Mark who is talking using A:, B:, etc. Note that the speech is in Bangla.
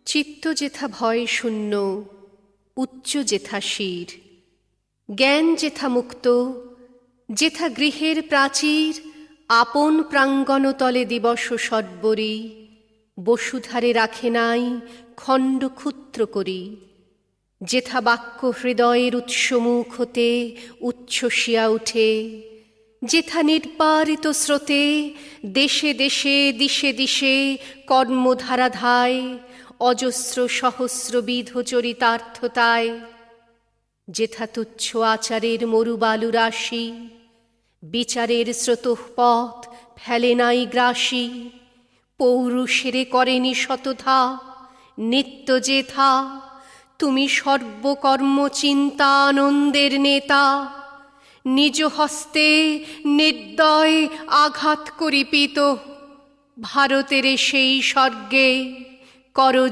A: চিত্ত যেথা ভয় শূন্য, উচ্চ যেথা শির, জ্ঞান যেথা মুক্ত, যেথা গৃহের প্রাচীর, আপন প্রাঙ্গণতলে দিবস সর্বরি, বসুধারে রাখে নাই খণ্ড ক্ষুদ্র করি। যেথা বাক্য হৃদয়ের উৎসমুখ হতে উচ্ছ্বসিয়া উঠে, যেথা নির্বারিত স্রোতে দেশে দেশে দিশে দিশে কর্মধারাধায়, অজস্র সহস্রবিধ চরিতার্থতায়। যেথা তুচ্ছ আচারের মরুবালু রাশি, বিচারের স্রোতঃপথ ফেলে নাই গ্রাসী, পৌরুষেরে করেনি শতধা নিত্য যেথা। তুমি সর্বকর্ম চিন্তা আনন্দের নেতা, নিজ হস্তে নির্দয় আঘাত করিপিত, ভারতের সেই স্বর্গে করজা